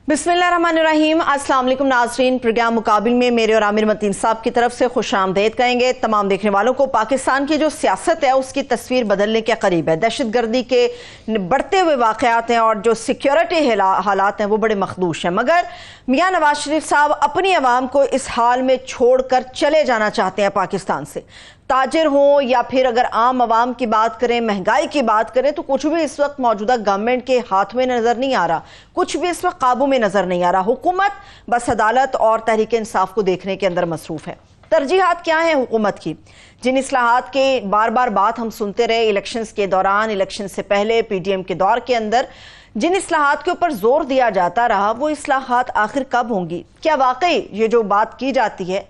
बिस्मिल्लाहिर्रहमानिर्रहीम। अस्सलाम वालेकुम नाज़रीन, प्रोग्राम मुकाबिल में मेरे और आमिर मतीन साहब की तरफ से खुशामदीद कहेंगे। तमाम देखने वालों को पाकिस्तान की जो सियासत है उसकी तस्वीर बदलने के करीब है। दहशत गर्दी के बढ़ते हुए वाक़यात हैं और जो सिक्योरिटी हालात हैं वो बड़े मखदूश हैं, मगर मियाँ नवाज शरीफ साहब अपनी आवाम को इस हाल में छोड़ कर चले जाना चाहते हैं पाकिस्तान से। ताजिर हों या फिर अगर आम आवाम की बात करें, महंगाई की बात करें, तो कुछ भी इस वक्त मौजूदा गवर्नमेंट के हाथ में नजर नहीं आ रहा, कुछ भी इस वक्त काबू में नजर नहीं आ रहा। हुकूमत बस अदालत और तहरीक इंसाफ को देखने के अंदर मसरूफ है। तरजीहात क्या है हुकूमत की? जिन इस्लाहात के बार बार बात हम सुनते रहे, इलेक्शंस के दौरान, इलेक्शन से पहले, पीडीएम के दौर के अंदर जिन इस्लाहात के ऊपर जोर दिया जाता रहा, वो इस्लाहात आखिर कब होंगी? क्या वाकई ये जो बात की जाती है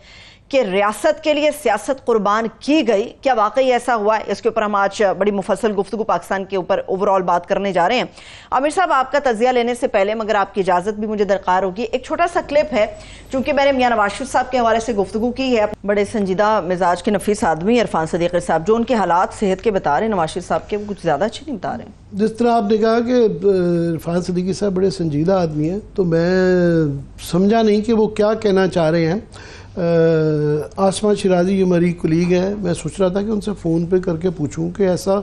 कि रियासत के लिए सियासत कुर्बान की गई, क्या वाकई ऐसा हुआ है? इसके ऊपर हम आज बड़ी मुफस्सल गुफ्तगू पाकिस्तान के ऊपर ओवरऑल बात करने जा रहे हैं। आमिर साहब, आपका तजिया लेने से पहले मगर आपकी इजाज़त भी मुझे दरकार होगी, एक छोटा सा क्लिप है, चूंकि मैंने मियाँ नवाज शरीफ साहब के हवाले से गुफ्तगू की है। बड़े संजीदा मिजाज के नफीस आदमी इरफान सदीकी साहब, जो उनके हालात सेहत के बता रहे हैं नवाज शरीफ साहब के, वो कुछ ज़्यादा अच्छे नहीं बता रहे हैं। जिस तरह आपने कहा कि इरफान सदीकी साहब बड़े संजीदा आदमी हैं, तो मैं समझा नहीं कि वो क्या कहना चाह रहे हैं। आसमा शिराजी जो मेरी कुलीग है, मैं सोच रहा था कि उनसे फ़ोन पे करके पूछूं कि ऐसा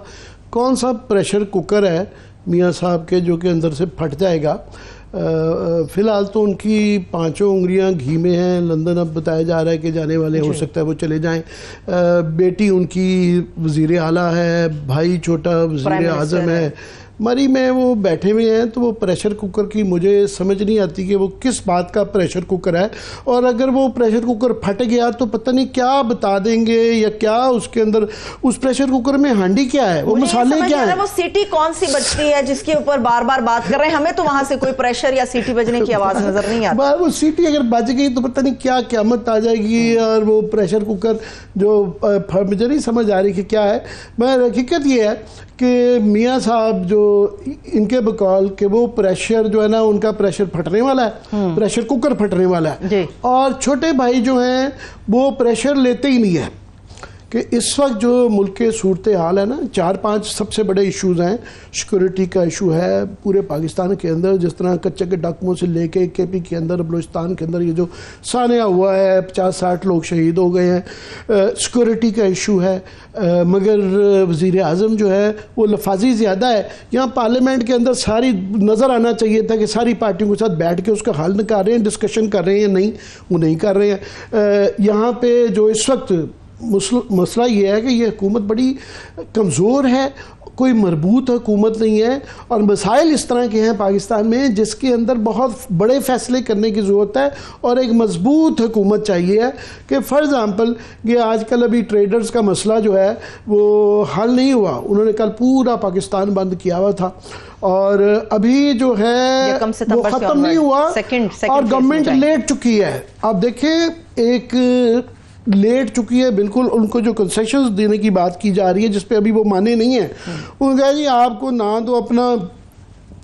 कौन सा प्रेशर कुकर है मियाँ साहब के जो कि अंदर से फट जाएगा। फ़िलहाल तो उनकी पांचों उंगलियां घी में हैं। लंदन अब बताया जा रहा है कि जाने वाले, हो सकता है वो चले जाएं। बेटी उनकी वज़ीर आला है, भाई छोटा वज़ीर आज़म है। मरी में वो बैठे हुए हैं, तो वो प्रेशर कुकर की मुझे समझ नहीं आती कि वो किस बात का प्रेशर कुकर है, और अगर वो प्रेशर कुकर फट गया तो पता नहीं क्या बता देंगे या क्या उसके अंदर, उस प्रेशर कुकर में हांडी क्या है, वो मसाले क्या है, वो सीटी कौन सी बजती है जिसके ऊपर बार बार बात कर रहे हैं। हमें तो वहां से कोई प्रेशर या सीटी बजने की आवाज नजर नहीं आती। वो सीटी अगर बज गई तो पता नहीं क्या क़यामत आ जाएगी। और वो प्रेशर कुकर जो मुझे नहीं समझ आ रही कि क्या है। मगर हकीकत ये है कि मियाँ साहब जो इनके बकौल कि वो प्रेशर जो है ना, उनका प्रेशर फटने वाला है, प्रेशर कुकर फटने वाला है। और छोटे भाई जो हैं वो प्रेशर लेते ही नहीं है कि इस वक्त जो मुल्क के सूरत हाल है ना, 4-5 सबसे बड़े इश्यूज हैं। सिक्योरिटी का इशू है पूरे पाकिस्तान के अंदर, जिस तरह कच्चे के डाकुओं से लेके केपी के अंदर, बलूचिस्तान के अंदर ये जो सानिया हुआ है, 50-60 लोग शहीद हो गए हैं। सिक्योरिटी का इशू है, मगर वज़ीर आज़म जो है वो लफाजी ज़्यादा है। यहाँ पार्लियामेंट के अंदर सारी नज़र आना चाहिए था कि सारी पार्टियों के साथ बैठ के उसका हल निकाल रहे हैं, डिस्कशन कर रहे हैं, नहीं वो नहीं कर रहे हैं। यहाँ पे जो इस वक्त मसला ये है कि ये हुकूमत बड़ी कमज़ोर है, कोई मरबूत हुकूमत नहीं है, और मसाइल इस तरह के हैं पाकिस्तान में जिसके अंदर बहुत बड़े फ़ैसले करने की ज़रूरत है, और एक मजबूत हुकूमत चाहिए है कि फॉर एग्ज़ाम्पल ये आजकल अभी ट्रेडर्स का मसला जो है वो हल नहीं हुआ। उन्होंने कल पूरा पाकिस्तान बंद किया हुआ था, और अभी जो है वो ख़त्म नहीं हुआ, और गवर्नमेंट लेट चुकी है। आप देखें, एक लेट चुकी है बिल्कुल। उनको जो कंसेशंस देने की बात की जा रही है, जिस पे अभी वो माने नहीं है, उन्होंने कहा जी आपको ना तो अपना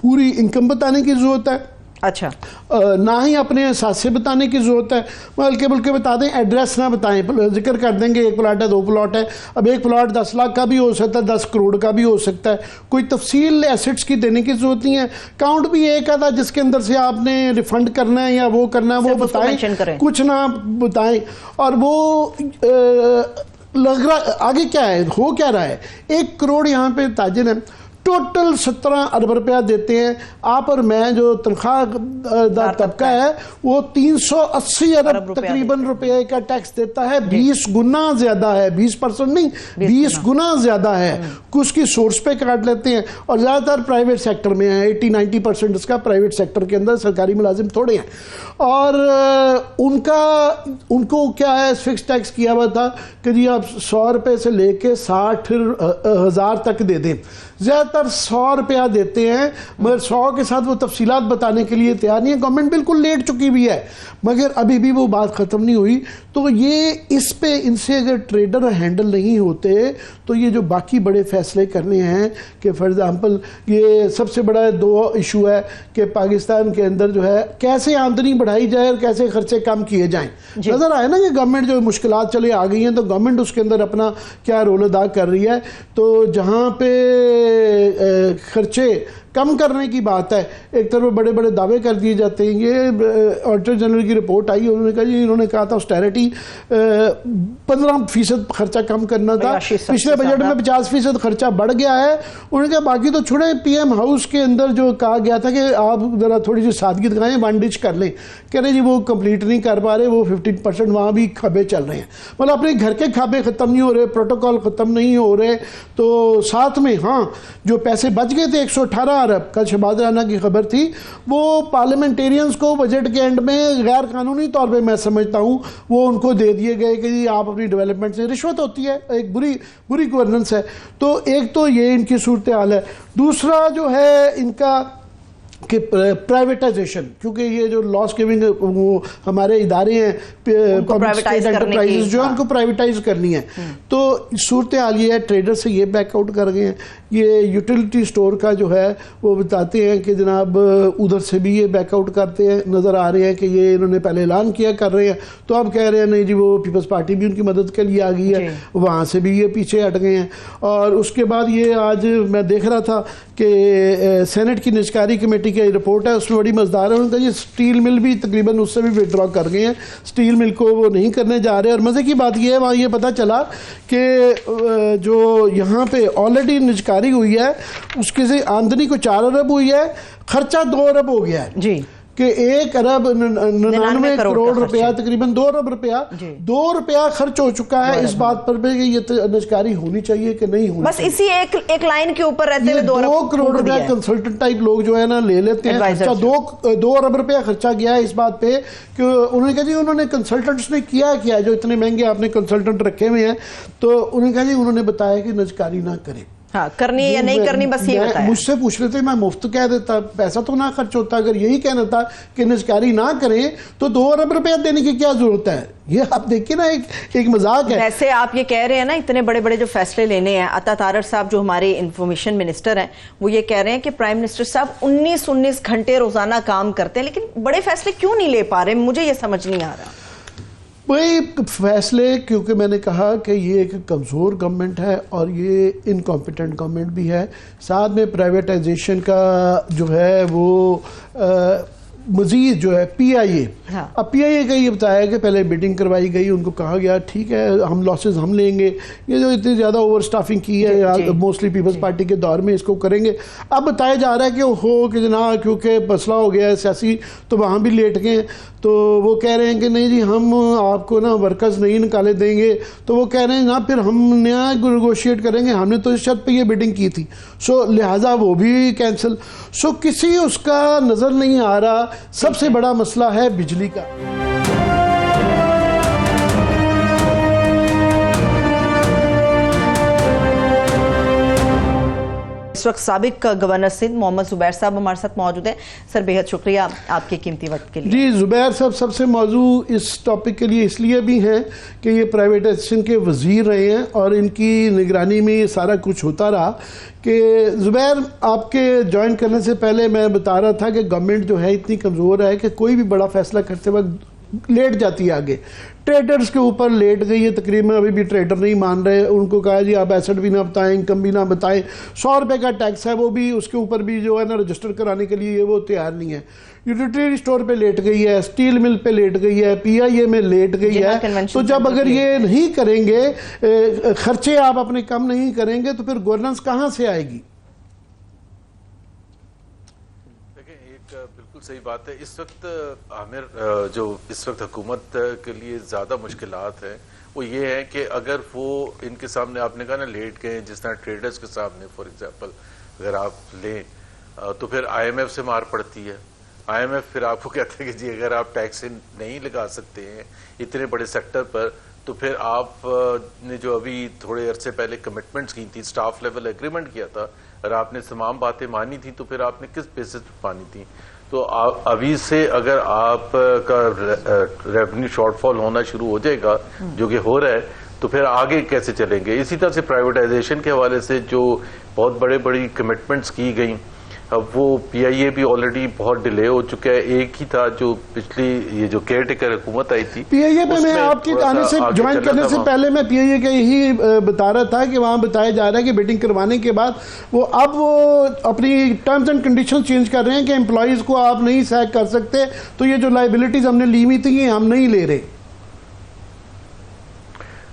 पूरी इनकम बताने की ज़रूरत है, अच्छा, ना ही अपने एहसासे बताने की ज़रूरत है, बल्कि बता दें, एड्रेस ना बताएं, जिक्र कर देंगे 1 प्लॉट है, 2 प्लॉट है। अब 1 प्लॉट 10 लाख का भी हो सकता है, 10 करोड़ का भी हो सकता है। कोई तफसील एसेट्स की देने की ज़रूरत नहीं है। काउंट भी एक आधा जिसके अंदर से आपने रिफंड करना है या वो करना है वो बताएं, कुछ ना बताएं। और वो लग रहा आगे क्या है, हो क्या रहा है। 1 करोड़ यहाँ पे ताजिर है, टोटल 17 अरब रुपया देते हैं। आप और मैं जो तनख्वाहदार तबका है वो 380 अरब तकरीबन रुपये का टैक्स देता है। 20 गुना ज्यादा है, 20% नहीं, 20 गुना ज्यादा है। उसकी सोर्स पे काट लेते हैं, और ज़्यादातर प्राइवेट सेक्टर में है। 80-90% इसका प्राइवेट सेक्टर के अंदर, सरकारी मुलाजिम थोड़े हैं। और उनको क्या है, फिक्स टैक्स किया हुआ था कि जी आप 100 रुपये से लेके 60,000 तक दे दें। ज़्यादातर 100 रुपया देते हैं, मगर 100 के साथ वो तफसीलात बताने के लिए तैयार नहीं है। गवर्नमेंट बिल्कुल लेट चुकी भी है, मगर अभी भी वो बात ख़त्म नहीं हुई। तो ये इस पे इनसे अगर ट्रेडर हैंडल नहीं होते तो ये जो बाकी बड़े फैसले करने हैं कि फॉर एग्ज़ाम्पल ये सबसे बड़ा 2 इशू है कि पाकिस्तान के अंदर जो है कैसे आमदनी बढ़ाई जाए और कैसे खर्चे कम किए जाएँ। नज़र आए ना कि गवर्नमेंट जो मुश्किलात चले आ गई हैं, तो गवर्नमेंट उसके अंदर अपना क्या रोल अदा कर रही है। तो जहाँ पे खर्चे कम करने की बात है, एक तरफ बड़े बड़े दावे कर दिए जाते हैं। ये ऑडिटर जनरल की रिपोर्ट आई, उन्होंने कहा जी, इन्होंने कहा था ऑस्टेरिटी 15% खर्चा कम करना था, पिछले बजट में 50% खर्चा बढ़ गया है। उन्होंने कहा बाकी तो छोड़े, पीएम हाउस के अंदर जो कहा गया था कि आप जरा थोड़ी सी सादगी दिखाएं, वन डिश कर लें, कह रहे जी वो कंप्लीट नहीं कर पा रहे, वो 15% वहाँ भी खबे चल रहे हैं। मतलब अपने घर के खाबे खत्म नहीं हो रहे, प्रोटोकॉल खत्म नहीं हो रहे, तो साथ में हाँ जो पैसे बच गए थे 118 अरब, कल शहबाज राना की खबर थी, वो पार्लियामेंटेरियंस को बजट के एंड में गैर कानूनी तौर पे मैं समझता हूँ वो उनको दे दिए गए कि जी आप अपनी डेवलपमेंट से, रिश्वत होती है, एक बुरी गवर्नेंस है। तो एक तो ये इनकी सूरत हाल है। दूसरा जो है इनका कि प्राइवेटाइजेशन, क्योंकि ये जो लॉस गिविंग वो हमारे इदारे हैं पब्लिक स्टेट एंटरप्राइजेस जो है उनको प्राइवेटाइज करनी है। तो सूरत हाल ये है, ट्रेडर से ये बैकआउट कर गए हैं। ये यूटिलिटी स्टोर का जो है वो बताते हैं कि जनाब उधर से भी ये बैकआउट करते हैं, नज़र आ रहे हैं कि ये इन्होंने पहले ऐलान किया कर रहे हैं, तो अब कह रहे हैं नहीं जी वो पीपल्स पार्टी भी उनकी मदद के लिए आ गई है, वहाँ से भी ये पीछे हट गए हैं। और उसके बाद ये आज मैं देख रहा था कि सेनेट की निजकारी कमेटी की रिपोर्ट है, उसमें बड़ी मज़ेदार है। उनका ये स्टील मिल भी तकरीबन उससे भी विड्रॉ कर गए हैं, स्टील मिल को वो नहीं करने जा रहे। और मज़े की बात ये है, वहाँ ये पता चला कि जो यहाँ पे ऑलरेडी निजकारी हुई है उसके से आमदनी को 4 अरब हुई है, खर्चा 2 अरब हो गया है जी, कि 1 अरब 99 करोड़ रुपया, तकरीबन 2 अरब रुपया, 2 रुपया खर्च हो चुका है इस बात पर भी कि ये निजकारी होनी चाहिए कि नहीं होनी, बस इसी एक लाइन के ऊपर रहते हुए 2 करोड़ रुपया कंसल्टेंट टाइप लोग जो है ना ले लेते हैं। अच्छा 2 अरब रुपया खर्चा गया है इस बात पे कि उन्होंने कहा जी उन्होंने कंसल्टेंट्स ने किया जो इतने महंगे आपने कंसल्टेंट रखे हुए हैं, तो उन्होंने कहा जी उन्होंने बताया कि निजकारी ना करें। हाँ, करनी है या नहीं करनी बस ये बताया। मुझसे पूछ रहे थे, मैं मुफ्त कह देता, पैसा तो ना खर्च होता। अगर यही कहना था कि निजकारी ना करें तो 2 अरब रुपया देने की क्या जरूरत है? ये आप देखिए ना, एक मजाक है। वैसे आप ये कह रहे हैं ना, इतने बड़े बड़े जो फैसले लेने हैं, अता तारड़ साहब जो हमारे इंफॉर्मेशन मिनिस्टर हैं वो ये कह रहे हैं कि प्राइम मिनिस्टर साहब 19 घंटे रोजाना काम करते हैं, लेकिन बड़े फैसले क्यों नहीं ले पा रहे? मुझे ये समझ नहीं आ रहा। वही फैसले, क्योंकि मैंने कहा कि ये एक कमज़ोर गवर्नमेंट है और ये इनकॉम्पिटेंट गवर्नमेंट भी है। साथ में प्राइवेटाइजेशन का जो है वो मजीद जो है PIA, अब PIA का ये बताया कि पहले बिडिंग करवाई गई, उनको कहा गया ठीक है हम लॉसेस हम लेंगे, ये जो इतनी ज़्यादा ओवर स्टाफिंग की है मोस्टली पीपल्स पार्टी के दौर में इसको करेंगे। अब बताया जा रहा है कि हो कि जनाब क्योंकि मसला हो गया है सियासी, तो वहाँ भी लेट गए, तो वो कह रहे हैं कि नहीं जी हम आपको ना वर्कर्स नहीं निकाले देंगे, तो वो कह रहे हैं ना फिर हम नया नेगोशिएट करेंगे, हमने तो इस शर्त पे ये बिडिंग की थी, सो लिहाजा वो भी कैंसिल। सो किसी उसका नज़र नहीं आ रहा। सबसे बड़ा मसला है बिजली का। इस वक्त साबिक गवर्नर सिंध मोहम्मद जुबैर साहब हमारे साथ मौजूद हैं। सर बेहद शुक्रिया आपके कीमती वक्त के लिए। जी, जुबैर साहब सबसे मौजू इस टॉपिक के लिए इसलिए भी हैं कि ये प्राइवेटाइजेशन के वजीर रहे हैं और इनकी निगरानी में ये सारा कुछ होता रहा। कि जुबैर आपके ज्वाइन करने से पहले मैं बता रहा था कि गवर्नमेंट जो है इतनी कमज़ोर है कि कोई भी बड़ा फैसला करते वक्त लेट जाती है आगे। ट्रेडर्स के ऊपर लेट गई है तकरीबन, अभी भी ट्रेडर नहीं मान रहे। उनको कहा जी आप एसेट भी ना बताएं, इनकम भी ना बताएं। 100 रुपये का टैक्स है वो भी, उसके ऊपर भी जो है ना रजिस्टर कराने के लिए वो तैयार नहीं है। यूटिलिटी स्टोर पे लेट गई है, स्टील मिल पे लेट गई है, PIA में लेट गई है। तो जब अगर ये नहीं करेंगे, खर्चे आप अपने कम नहीं करेंगे, तो फिर गवर्नेंस कहाँ से आएगी? बिल्कुल सही बात है। इस वक्त आमिर जो इस वक्त हुकूमत के लिए ज़्यादा मुश्किलात है वो ये है कि अगर वो इनके सामने आपने कहा ना लेट गए, जिस तरह ट्रेडर्स के सामने फॉर एग्जांपल अगर आप लें तो फिर IMF से मार पड़ती है। IMF फिर आपको कहता है कि जी अगर आप टैक्स नहीं लगा सकते हैं इतने बड़े सेक्टर पर, तो फिर आप ने जो अभी थोड़े अरसे पहले कमिटमेंट्स की थी, स्टाफ लेवल एग्रीमेंट किया था, और आपने तमाम बातें मानी थी, तो फिर आपने किस बेसिस पर मानी थी? तो अभी से अगर आप का रेवेन्यू शॉर्टफॉल होना शुरू हो जाएगा, जो कि हो रहा है, तो फिर आगे कैसे चलेंगे? इसी तरह से प्राइवेटाइजेशन के हवाले से जो बहुत बड़ी कमिटमेंट्स की गई, अब वो PIA भी ऑलरेडी बहुत डिले हो चुका है। एक ही था जो पिछली ये जो केयर टेकर हुकूमत आई थी, PIA पे मैं आपके आने से ज्वाइन करने से पहले मैं PIA का यही बता रहा था कि वहां बताया जा रहा है कि बिडिंग करवाने के बाद वो अपनी टर्म्स एंड कंडीशन चेंज कर रहे हैं कि एम्प्लॉइज को आप नहीं सैक कर सकते, तो ये जो लाइबिलिटीज हमने ली हुई थी ये हम नहीं ले रहे।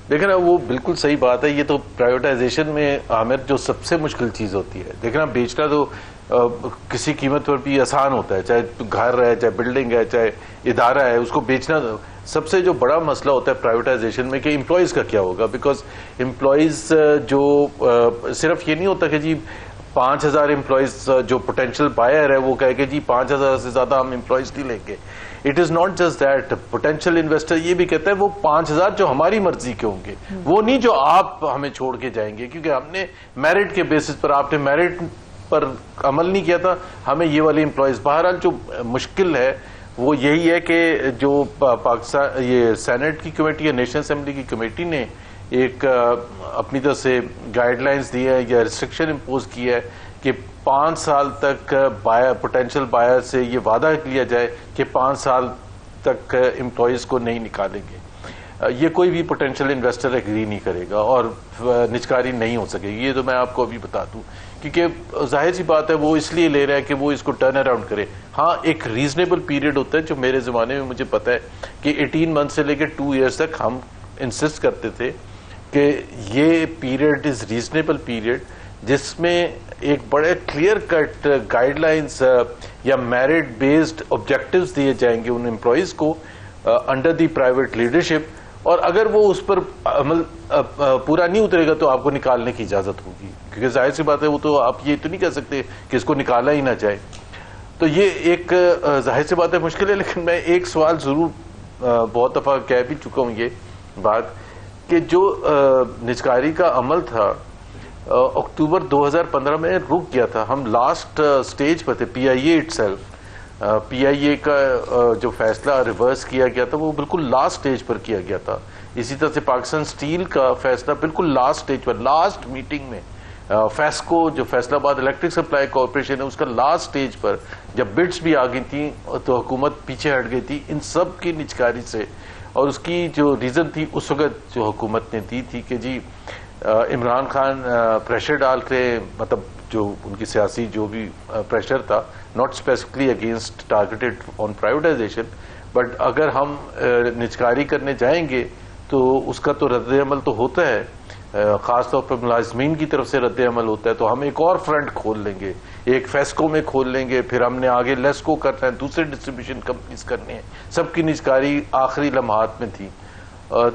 देखना वो बिल्कुल सही बात है। ये तो प्राइवेटाइजेशन में आमिर जो सबसे मुश्किल चीज होती है, देखना बेचना तो किसी कीमत पर भी आसान होता है, चाहे घर है, चाहे बिल्डिंग है, चाहे इदारा है, उसको बेचना सबसे जो बड़ा मसला होता है प्राइवेटाइजेशन में कि एम्प्लॉयज का क्या होगा। बिकॉज एम्प्लॉयज जो सिर्फ ये नहीं होता कि जी 5,000 एम्प्लॉयज जो पोटेंशियल बायर है वो कहे कि जी 5,000 से ज्यादा हम एम्प्लॉयज नहीं लेंगे। It is not just that, potential investor ये भी कहता है वो 5,000 जो हमारी मर्जी के होंगे, वो नहीं जो आप हमें छोड़ के जाएंगे, क्योंकि हमने मेरिट के बेसिस पर, आपने मेरिट पर अमल नहीं किया था, हमें ये वाले एम्प्लॉयज। बहरहाल जो मुश्किल है वो यही है कि जो पाकिस्तान ये सेनेट की कमेटी या नेशनल असेंबली की कमेटी ने एक अपनी तरफ से गाइडलाइंस दी है या रिस्ट्रिक्शन इम्पोज की है कि 5 साल तक पोटेंशियल बायर से ये वादा लिया जाए कि 5 साल तक एम्प्लॉयज को नहीं निकालेंगे। ये कोई भी पोटेंशियल इन्वेस्टर एग्री नहीं करेगा और निचकारी नहीं हो सकेगी। ये तो मैं आपको अभी बता दूं, क्योंकि जाहिर सी बात है वो इसलिए ले रहा है कि वो इसको टर्न अराउंड करे। हाँ, एक रीजनेबल पीरियड होता है जो मेरे जमाने में मुझे पता है कि 18 मंथ से लेकर 2 ईयर्स तक हम इंसिस्ट करते थे कि ये पीरियड इज रीजनेबल पीरियड, जिसमें एक बड़े क्लियर कट गाइडलाइंस या मेरिट बेस्ड ऑब्जेक्टिव्स दिए जाएंगे उन एम्प्लॉयज को अंडर द प्राइवेट लीडरशिप, और अगर वो उस पर अमल पूरा नहीं उतरेगा तो आपको निकालने की इजाजत होगी। क्योंकि जाहिर सी बात है वो तो आप ये तो नहीं कह सकते कि इसको निकाला ही ना जाए। तो ये एक जाहिर सी बात है मुश्किल है। लेकिन मैं एक सवाल जरूर बहुत दफा कह भी चुका हूं ये बात कि जो निजकारी का अमल था अक्टूबर 2015 में रुक गया था। हम लास्ट स्टेज पर थे। PIA इटसेल्फ, PIA का जो फैसला रिवर्स किया गया था वो बिल्कुल लास्ट स्टेज पर किया गया था। इसी तरह से पाकिस्तान स्टील का फैसला बिल्कुल लास्ट स्टेज पर, लास्ट मीटिंग में फेस्को जो फैसलाबाद इलेक्ट्रिक सप्लाई कॉर्पोरेशन है उसका लास्ट स्टेज पर जब बिड्स भी आ गई थी तो हुकूमत पीछे हट गई थी इन सब की निचकारी से। और उसकी जो रीजन थी उस वक्त जो हुकूमत ने दी थी कि जी इमरान खान प्रेशर डाल के, मतलब जो उनकी सियासी जो भी प्रेशर था, not specifically against targeted on privatisation, but अगर हम निचकारी करने जाएंगे तो उसका तो रद्द अमल तो होता है, खासतौर पर मुलाजमीन की तरफ से रद्द अमल होता है। तो हम एक और फ्रंट खोल लेंगे, एक फेस्को में खोल लेंगे, फिर हमने आगे लेस्को करना है, दूसरे डिस्ट्रीब्यूशन कंपनीज करने हैं, सबकी निचकारी आखिरी लम्हात में थी।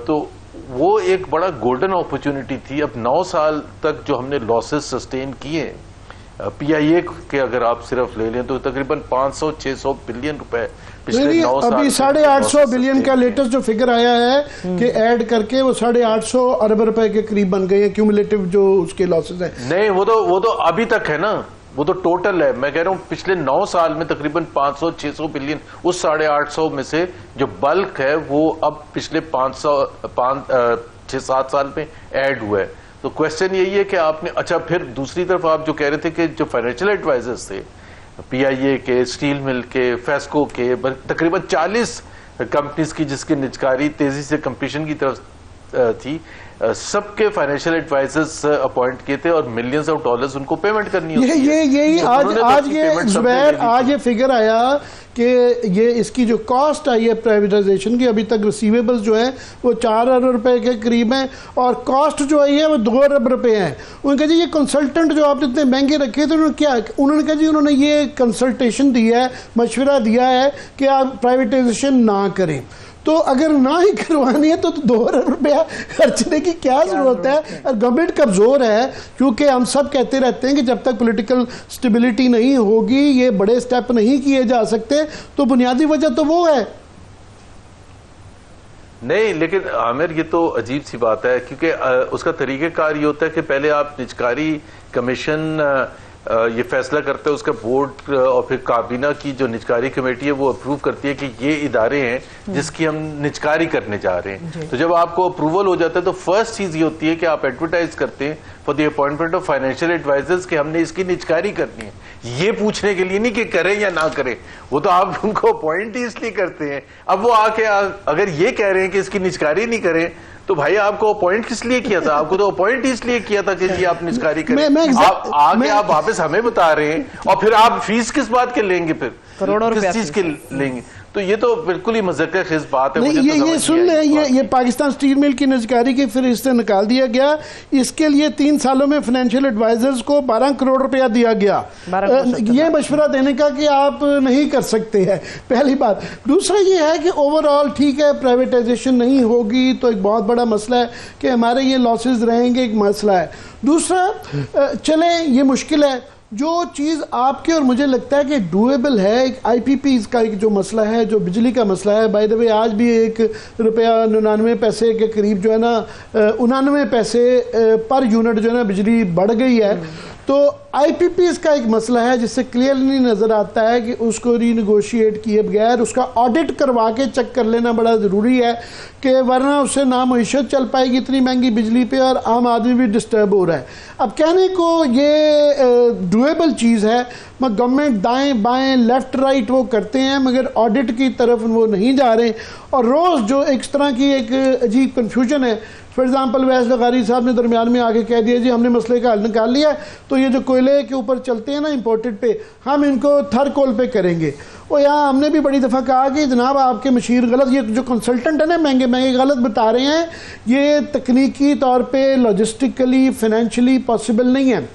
तो वो एक बड़ा गोल्डन अपॉर्चुनिटी थी। अब 9 साल तक जो हमने लॉसेस सस्टेन किए PIA के अगर आप सिर्फ ले लें तो तकरीबन 500-600 बिलियन रुपए पिछले 9 साल। अभी 850 बिलियन का लेटेस्ट जो फिगर आया है कि ऐड करके वो 850 अरब रुपए के करीब बन गए हैं क्यूमुलेटिव जो उसके लॉसेस है। नहीं, वो तो अभी तक है ना, वो तो टोटल है। मैं कह रहा हूं पिछले 9 साल में तकरीबन 500-600 बिलियन, उस 850 में से जो बल्क है वो अब पिछले 6-7 साल में ऐड हुआ है। तो क्वेश्चन यही है कि आपने, अच्छा फिर दूसरी तरफ आप जो कह रहे थे कि जो फाइनेंशियल एडवाइजर्स थे PIA के, स्टील मिल के, फेस्को के, तकरीबन 40 कंपनीज की जिसकी निचकारी तेजी से कंपटीशन की तरफ थी, सबके फाइनेंशियल एडवाइजर्स अपॉइंट किए थे और मिलियंस ऑफ डॉलर्स उनको पेमेंट करनी होती है। ये आज ये जुबैर आज ये फिगर आया कि ये इसकी जो कॉस्ट आई है प्राइवेटाइजेशन की, अभी तक रिसीवेबल्स जो है वो 4 अरब रुपए के करीब है और कॉस्ट जो आई है वो 2 अरब रुपए है। उन्होंने कहा जी ये कंसल्टेंट जो आपने इतने महंगे रखे थे उन्होंने क्या, उन्होंने कहा जी उन्होंने ये कंसल्टेशन दिया है, मशवरा दिया है कि आप प्राइवेटाइजेशन ना करें। तो अगर ना ही करवानी है तो 2 अरब रुपया खर्चने की क्या जरूरत है। और गवर्नमेंट कमजोर है, क्योंकि हम सब कहते रहते हैं कि जब तक पॉलिटिकल स्टेबिलिटी नहीं होगी ये बड़े स्टेप नहीं किए जा सकते, तो बुनियादी वजह तो वो है। नहीं, लेकिन आमिर ये तो अजीब सी बात है, क्योंकि उसका तरीक़ेकार ये होता है कि पहले आप निचकारी कमीशन ये फैसला करता है उसका बोर्ड और फिर काबीना की जो निजकारी कमेटी है वो अप्रूव करती है कि ये इदारे हैं जिसकी हम निजकारी करने जा रहे हैं। तो जब आपको अप्रूवल हो जाता है तो फर्स्ट चीज ये होती है कि आप एडवर्टाइज करते हैं for the appointment of financial advisers कि हमने इसकी निजकारी करनी है। ये पूछने के लिए नहीं कि करें या ना करें, वो तो आप उनको अपॉइंट ही इसलिए करते हैं। अब वो आके अगर ये कह रहे हैं कि इसकी निजकारी नहीं करें तो भाई आपको अपॉइंट किस लिए किया था? आपको तो अपॉइंट इसलिए किया था कि जी आप निजकारी करें। आप आगे आप वापस हमें बता रहे हैं और फिर आप फीस किस बात के लेंगे? फिर करोड़ों किस चीज के लेंगे? तो ये तो बिल्कुल ही मज़ाक़-ए-ख़ेज़ बात है। नहीं, ये सुन लें, ये पाकिस्तान स्टील मिल की निजकारी की फिर इससे निकाल दिया गया। इसके लिए 3 सालों में फाइनेंशियल एडवाइजर्स को 12 करोड़ रुपया दिया गया। ये मशवरा देने का कि आप नहीं कर सकते हैं, पहली बात। दूसरा ये है कि ओवरऑल ठीक है, प्राइवेटाइजेशन नहीं होगी तो एक बहुत बड़ा मसला है कि हमारे ये लॉसेज रहेंगे, एक मसला है। दूसरा चले ये मुश्किल है, जो चीज़ आपके और मुझे लगता है कि डूएबल है, एक आईपीपी का एक जो मसला है, जो बिजली का मसला है। बाय द वे आज भी ₹1.99 के करीब जो है ना, 99 पैसे पर यूनिट जो है ना बिजली बढ़ गई है। तो आईपीपीज का एक मसला है जिससे क्लियरली नज़र आता है कि उसको रीनेगोशिएट किए बगैर उसका ऑडिट करवा के चेक कर लेना बड़ा ज़रूरी है, कि वरना उससे ना मईशत चल पाएगी इतनी महंगी बिजली पे और आम आदमी भी डिस्टर्ब हो रहा है। अब कहने को ये डूएबल चीज़ है, मगर गवर्नमेंट दाएं बाएं लेफ्ट राइट वो करते हैं मगर ऑडिट की तरफ वो नहीं जा रहे। और रोज़ जो इस तरह की एक अजीब कन्फ्यूजन है, फॉर एग्जाम्पल वैस लगारी साहब ने दरमियान में आके कह दिया जी हमने मसले का हल निकाल लिया, तो ये जो कोयले के ऊपर चलते हैं ना इंपोर्टेड पे, हम इनको थर्ड कोल पे करेंगे। और यहाँ हमने भी बड़ी दफ़ा कहा कि जनाब आपके मशीर गलत, ये जो कंसल्टेंट है ना महंगे महंगे गलत बता रहे हैं, ये तकनीकी तौर पे लॉजिस्टिकली फाइनेंशियली पॉसिबल नहीं है।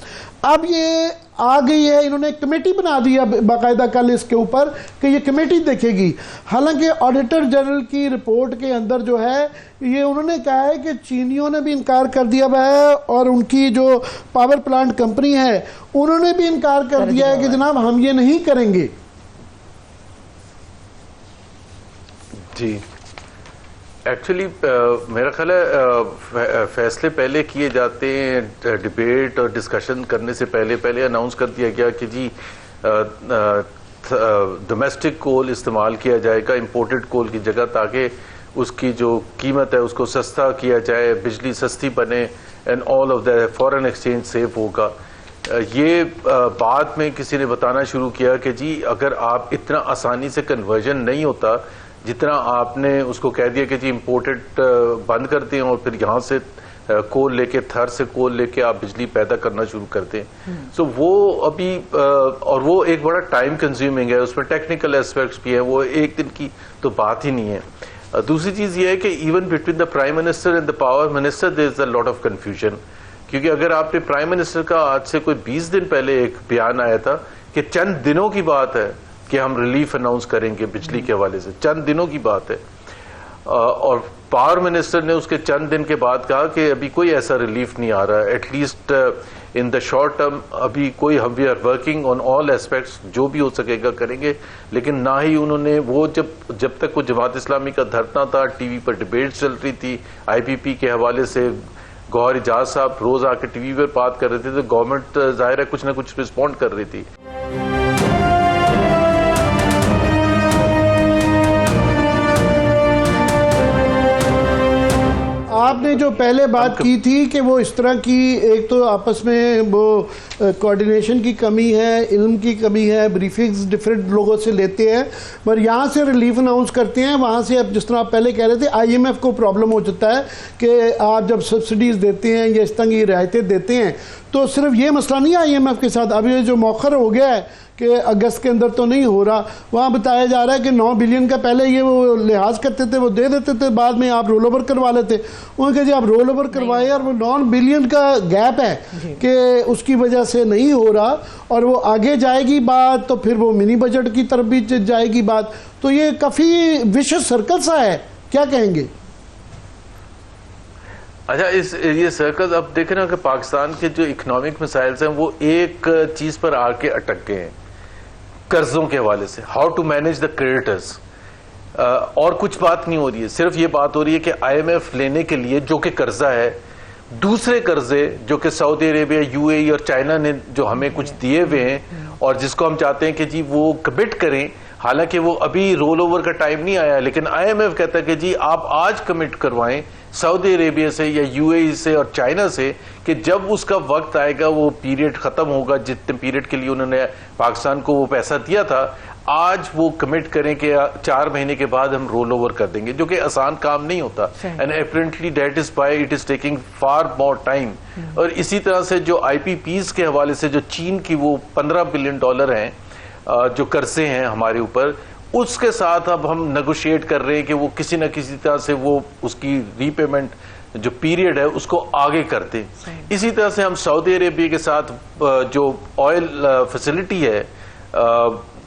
अब ये आ गई है, इन्होंने एक कमेटी बना दी है बाकायदा कल इसके ऊपर कि ये कमेटी देखेगी। हालांकि ऑडिटर जनरल की रिपोर्ट के अंदर जो है ये उन्होंने कहा है कि चीनियों ने भी इनकार कर दिया हुआ है और उनकी जो पावर प्लांट कंपनी है उन्होंने भी इनकार कर दिया है कि जनाब हम ये नहीं करेंगे। जी एक्चुअली मेरा ख्याल है फैसले पहले किए जाते हैं, डिबेट और डिस्कशन करने से पहले अनाउंस कर दिया गया कि जी डोमेस्टिक कोल इस्तेमाल किया जाएगा इंपोर्टेड कोल की जगह, ताकि उसकी जो कीमत है उसको सस्ता किया जाए, बिजली सस्ती बने and all of the foreign exchange safe होगा। ये बाद में किसी ने बताना शुरू किया कि जी अगर आप इतना आसानी से कन्वर्जन नहीं होता जितना आपने उसको कह दिया कि जी इंपोर्टेड बंद करते हैं और फिर यहाँ से कोल लेके थर से कोल लेके आप बिजली पैदा करना शुरू करते हैं। सो वो अभी और वो एक बड़ा टाइम कंज्यूमिंग है, उसमें टेक्निकल एस्पेक्ट्स भी है, वो एक दिन की तो बात ही नहीं है। दूसरी चीज ये है कि even between the prime minister and the power minister there is a lot of confusion, क्योंकि अगर आपने प्राइम मिनिस्टर का आज से कोई 20 दिन पहले एक बयान आया था कि चंद दिनों की बात है कि हम रिलीफ अनाउंस करेंगे बिजली के हवाले से, चंद दिनों की बात है, और पावर मिनिस्टर ने उसके चंद दिन के बाद कहा कि अभी कोई ऐसा रिलीफ नहीं आ रहा है, at least in the short term अभी कोई, हम we are working on all aspects, जो भी हो सकेगा करेंगे। लेकिन ना ही उन्होंने वो जब तक वो जमात इस्लामी का धरना था, टीवी पर डिबेट चल रही थी आईपीपी के हवाले से, गौहर इजाज साहब रोज आके टीवी पर बात कर रहे थे, तो गवर्नमेंट जाहिर है कुछ ना कुछ रिस्पॉन्ड कर रही थी। आपने जो पहले बात की थी कि वो इस तरह की, एक तो आपस में वो कोऑर्डिनेशन की कमी है, इल्म की कमी है, ब्रीफिंग्स डिफरेंट लोगों से लेते हैं, पर यहाँ से रिलीफ अनाउंस करते हैं, वहाँ से अब जिस तरह आप पहले कह रहे थे आईएमएफ को प्रॉब्लम हो जाता है कि आप जब सब्सिडीज़ देते हैं या इस तरह की रियायतें देते हैं तो सिर्फ ये मसला नहीं आईएमएफ के साथ, अब ये जो मौखर हो गया है कि अगस्त के अंदर तो नहीं हो रहा, वहाँ बताया जा रहा है कि 9 बिलियन का पहले ये वो लिहाज करते थे, वो दे देते थे, बाद में आप रोल ओवर करवा लेते। उन्होंने कहा जी आप रोल ओवर करवाए और वो 9 बिलियन का गैप है कि उसकी वजह से नहीं हो रहा, और वो आगे जाएगी बात तो फिर वो मिनी बजट की तरफ भी जाएगी बात, तो ये काफ़ी विशेष सर्कल सा है, क्या कहेंगे? अच्छा, ये सर्कल अब देखें ना कि पाकिस्तान के जो इकोनॉमिक मिसाइल्स हैं वो एक चीज पर आके अटक गए हैं, कर्जों के हवाले से, how to manage the creditors, और कुछ बात नहीं हो रही है। सिर्फ ये बात हो रही है कि आईएमएफ लेने के लिए जो कि कर्जा है दूसरे कर्जे जो कि सऊदी अरेबिया, यूएई और चाइना ने जो हमें कुछ दिए हुए हैं और जिसको हम चाहते हैं कि जी वो कमिट करें, हालांकि वो अभी रोल ओवर का टाइम नहीं आया, लेकिन आईएमएफ कहता है कि जी आप आज कमिट करवाएं सऊदी अरेबिया से या यूएई से और चाइना से कि जब उसका वक्त आएगा, वो पीरियड खत्म होगा जितने पीरियड के लिए उन्होंने पाकिस्तान को वो पैसा दिया था, आज वो कमिट करें कि 4 महीने के बाद हम रोल ओवर कर देंगे, जो कि आसान काम नहीं होता। And apparently that is why it is taking far more time. और इसी तरह से जो आईपीपीज के हवाले से जो चीन की वो $15 बिलियन हैं जो कर्जे हैं हमारे ऊपर, उसके साथ अब हम नेगोशिएट कर रहे हैं कि वो किसी न किसी तरह से वो उसकी रीपेमेंट जो पीरियड है उसको आगे करते हैं। इसी तरह से हम सऊदी अरेबिया के साथ जो ऑयल फैसिलिटी है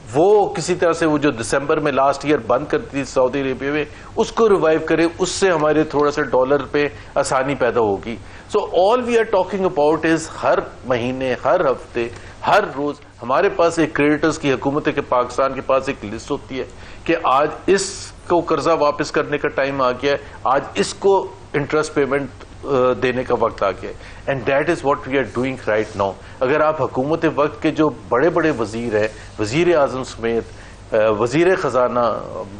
वो किसी तरह से वो जो दिसंबर में लास्ट ईयर बंद कर दी सऊदी अरेबिया में, उसको रिवाइव करें, उससे हमारे थोड़ा सा डॉलर पे आसानी पैदा होगी। So all we are talking about is हर महीने, हर हफ्ते, हर रोज हमारे पास एक क्रेडिटर्स की हुकूमत के पाकिस्तान के पास एक लिस्ट होती है कि आज इसको कर्जा वापस करने का टाइम आ गया है, आज इसको इंटरेस्ट पेमेंट देने का वक्त आ गया है। And that is what we are doing right now. अगर आप हुकूमत वक्त के जो बड़े बड़े वजीर हैं, वजीर आजम समेत, वजीर खजाना,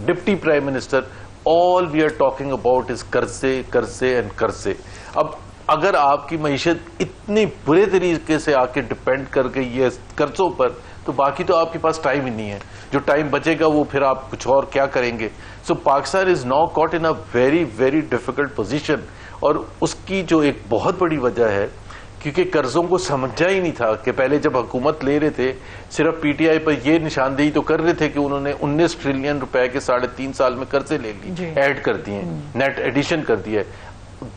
deputy prime minister, all we are talking about is कर्जे, कर्जे एंड कर्जे। अब अगर आपकी मईशत इतनी बुरे तरीके से आके डिपेंड कर गई है कर्जों पर, तो बाकी तो आपके पास टाइम ही नहीं है। जो टाइम बचेगा वो फिर आप कुछ और क्या करेंगे। So Pakistan is now caught in a very very difficult position. और उसकी जो एक बहुत बड़ी वजह है क्योंकि कर्जों को समझा ही नहीं था कि पहले जब हुकूमत ले रहे थे सिर्फ पीटीआई पर ये निशानदेही तो कर रहे थे कि उन्होंने 19 ट्रिलियन रुपए के 3.5 साल में कर्जे ले लिए, ऐड कर दिए, नेट एडिशन कर दिया।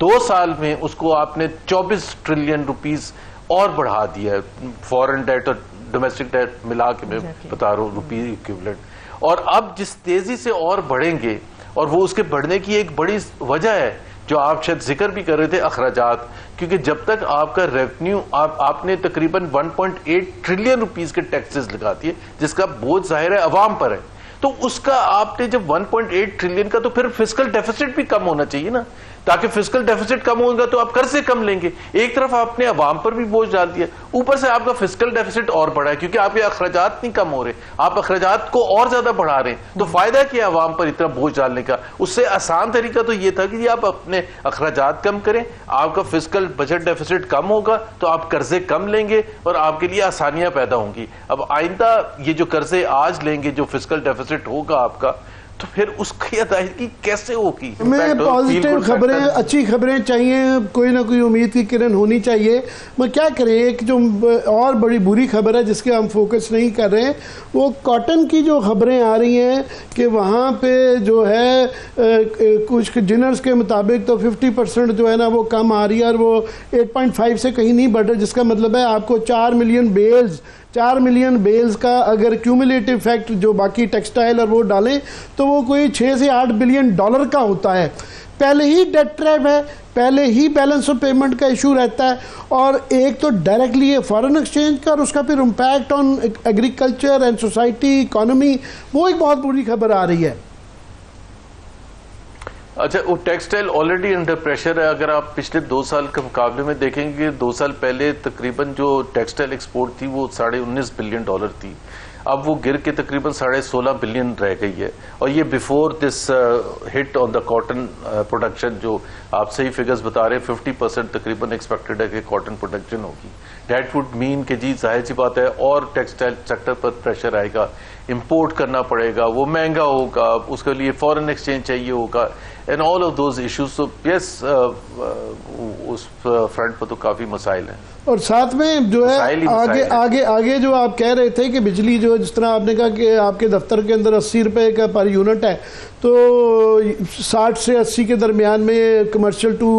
2 साल में उसको आपने 24 ट्रिलियन रुपीस और बढ़ा दिया है, फॉरेन डेट और डोमेस्टिक डेट मिला के मैं बता रहा हूँ रुपी इक्विवेलेंट। और अब जिस तेजी से और बढ़ेंगे, और वो उसके बढ़ने की एक बड़ी वजह है जो आप शायद जिक्र भी कर रहे थे, अखराजात, क्योंकि जब तक आपका रेवेन्यू आपने तकरीबन 1.8 ट्रिलियन रुपीस के टैक्सेस लगा दिए जिसका बोझ जाहिर है अवाम पर है, तो उसका आपने जब 1.8 ट्रिलियन का, तो फिर फिस्कल डेफिसिट भी कम होना चाहिए ना, ताकि फिस्कल डेफिसिट कम होगा तो आप कर्जे कम लेंगे। एक तरफ आपने अवाम पर भी बोझ डाल दिया, ऊपर से आपका फिस्कल डेफिसिट और बढ़ा है क्योंकि आपके अखराजात नहीं कम हो रहे, आप अखराजात को और ज्यादा बढ़ा रहे हैं। तो फायदा क्या है अवाम पर इतना बोझ डालने का? उससे आसान तरीका तो ये था कि आप अपने अखराजात कम करें, आपका फिस्कल बजट डेफिसिट कम होगा तो आप कर्जे कम लेंगे और आपके लिए आसानियां पैदा होंगी। अब आइंदा ये जो कर्जे आज लेंगे, जो फिस्कल डेफिसिट होगा आपका, तो फिर उसकी अदायगी कैसे होगी? हमें पॉजिटिव खबरें, अच्छी खबरें चाहिए, कोई ना कोई उम्मीद की किरण होनी चाहिए। मैं क्या करें, एक जो और बड़ी बुरी खबर है जिसके हम फोकस नहीं कर रहे हैं, वो कॉटन की जो खबरें आ रही हैं कि वहाँ पे जो है कुछ जिनर्स के मुताबिक तो 50% जो है ना वो कम आ रही है और वो 8.5 से कहीं नहीं बढ़ रहा, जिसका मतलब है आपको 4 मिलियन बेल्स का अगर क्यूमुलेटिव इफेक्ट जो बाकी टेक्सटाइल और वो डालें तो वो कोई 6 से 8 बिलियन डॉलर का होता है। पहले ही डेट ट्रैप है, पहले ही बैलेंस ऑफ पेमेंट का इशू रहता है, और एक तो डायरेक्टली ये फॉरेन एक्सचेंज का और उसका फिर impact on agriculture and society, economy, वो एक बहुत बुरी खबर आ रही है। अच्छा, वो टेक्सटाइल ऑलरेडी अंडर प्रेशर है। अगर आप पिछले 2 साल के मुकाबले में देखेंगे, 2 साल पहले तकरीबन जो टेक्सटाइल एक्सपोर्ट थी वो $19.5 बिलियन थी, अब वो गिर के तकरीबन $16.5 बिलियन रह गई है। और ये before this hit on the cotton production, जो आप सही फिगर्स बता रहे हैं, 50% तकरीबन एक्सपेक्टेड है कि कॉटन प्रोडक्शन होगी। दैट वुड मीन कि जी जाहिर सी बात है और टेक्सटाइल सेक्टर पर प्रेशर आएगा, इंपोर्ट करना पड़ेगा, वो महंगा होगा, उसके लिए फॉरेन एक्सचेंज चाहिए होगा, and all of those issues. So yes, उस फ्रंट पर तो काफी मसाइल हैं। और साथ में जो है आगे जो आप कह रहे थे कि बिजली जो, जिस तरह आपने कहा कि आपके दफ्तर के अंदर 80 रुपए का पर यूनिट है, तो 60 से 80 के दरमियान में कमर्शियल टू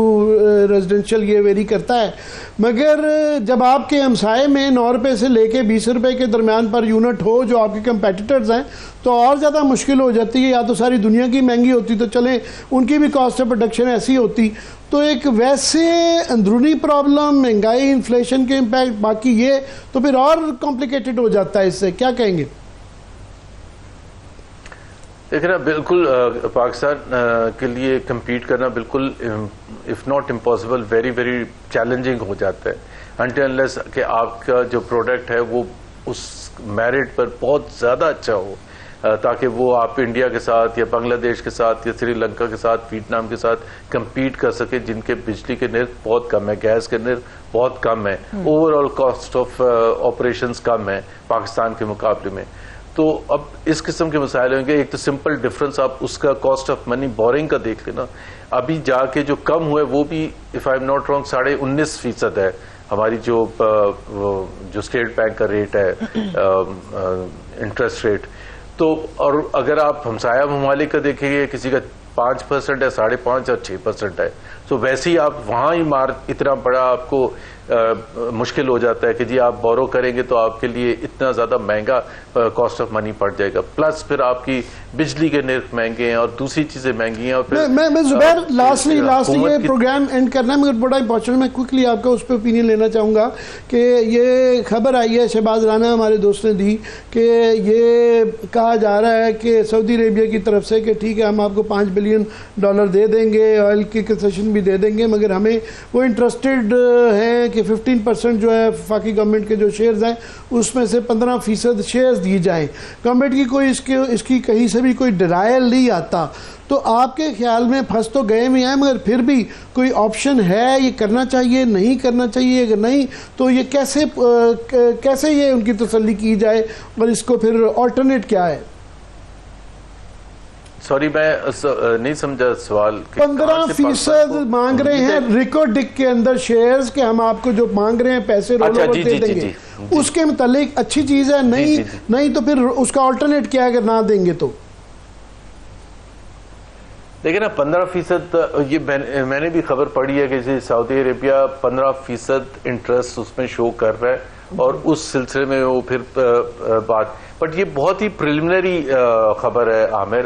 रेजिडेंशियल ये वेरी करता है, मगर जब आपके हमसाए में 9 रुपए से लेके 20 रुपए के दरमियान पर यूनिट हो जो आपके कंपेटिटर्स हैं, तो और ज़्यादा मुश्किल हो जाती है। या तो सारी दुनिया की महंगी होती तो चले, उनकी भी कॉस्ट ऑफ प्रोडक्शन ऐसी होती, तो एक वैसे अंदरूनी प्रॉब्लम, महंगाई, इन्फ्लेशन के इम्पैक्ट, बाकी ये तो फिर और कॉम्प्लिकेटेड हो जाता है। इससे क्या कहेंगे? देखिए ना, बिल्कुल पाकिस्तान के लिए compete करना बिल्कुल if not impossible very very challenging हो जाता है अनटिल अनलेस कि आपका जो प्रोडक्ट है वो उस मेरिट पर बहुत ज़्यादा अच्छा हो, ताकि वो आप इंडिया के साथ या बांग्लादेश के साथ या श्रीलंका के साथ, वियतनाम के साथ compete कर सके, जिनके बिजली के निर्ख बहुत कम है, गैस के निर्ख बहुत कम है, ओवरऑल कॉस्ट ऑफ ऑपरेशंस कम है पाकिस्तान के मुकाबले में। तो अब इस किस्म के मसाइल होंगे। एक तो सिंपल डिफरेंस आप उसका कॉस्ट ऑफ मनी बोरिंग का देख लेना, अभी जाके जो कम हुए वो भी if I am not wrong 19.5% है हमारी जो स्टेट बैंक का रेट है, इंटरेस्ट रेट। तो और अगर आप हमसाया ममालिक का देखेंगे, किसी का 5% है, 5.5% और 6% है। तो वैसे ही आप वहाँ ही इतना बड़ा आपको मुश्किल हो जाता है कि जी आप बोरो करेंगे तो आपके लिए इतना ज़्यादा महंगा कॉस्ट ऑफ मनी पड़ जाएगा, प्लस फिर आपकी बिजली के निर्ख महंगे हैं और दूसरी चीज़ें महंगी हैं। और फिर मैं जुबैर लास्टली ये प्रोग्राम एंड करना है, मगर बड़ा इंपॉर्टेंट, मैं क्विकली आपका उस पर ओपिनियन लेना चाहूँगा कि ये खबर आई है, शहबाज राना हमारे दोस्त ने दी, कि ये कहा जा रहा है कि सऊदी अरेबिया की तरफ से कि ठीक है हम आपको $5 बिलियन दे देंगे, ऑयल की कंसेशन भी दे देंगे, मगर हमें वो इंटरेस्टेड है कि 15% जो है वफाकी गवर्नमेंट के जो शेयर्स हैं उसमें से 15% शेयर्स दिए जाएं। गवर्नमेंट की कोई इसकी कहीं से भी कोई डिनायल नहीं आता। तो आपके ख्याल में फंस तो गए में है, मगर फिर भी कोई ऑप्शन है, ये करना चाहिए नहीं करना चाहिए? अगर नहीं तो ये कैसे ये उनकी तसल्ली की जाए और इसको फिर ऑल्टरनेट क्या है? सॉरी मैं नहीं समझा सवाल। 15% मांग रहे हैं रिकॉर्ड डिक के अंदर शेयर्स के, हम आपको जो मांग रहे हैं पैसे रोल ओवर दे देंगे, उसके मुतालिक अच्छी चीज है, नहीं तो फिर उसका ऑल्टरनेट क्या है अगर ना देंगे तो? देखिए ना, 15% ये मैंने भी खबर पढ़ी है कि सऊदी अरेबिया 15% इंटरेस्ट उसमें शो कर रहा है और उस सिलसिले में वो फिर बात, बट ये बहुत ही प्रिलिमिनरी खबर है Aamir,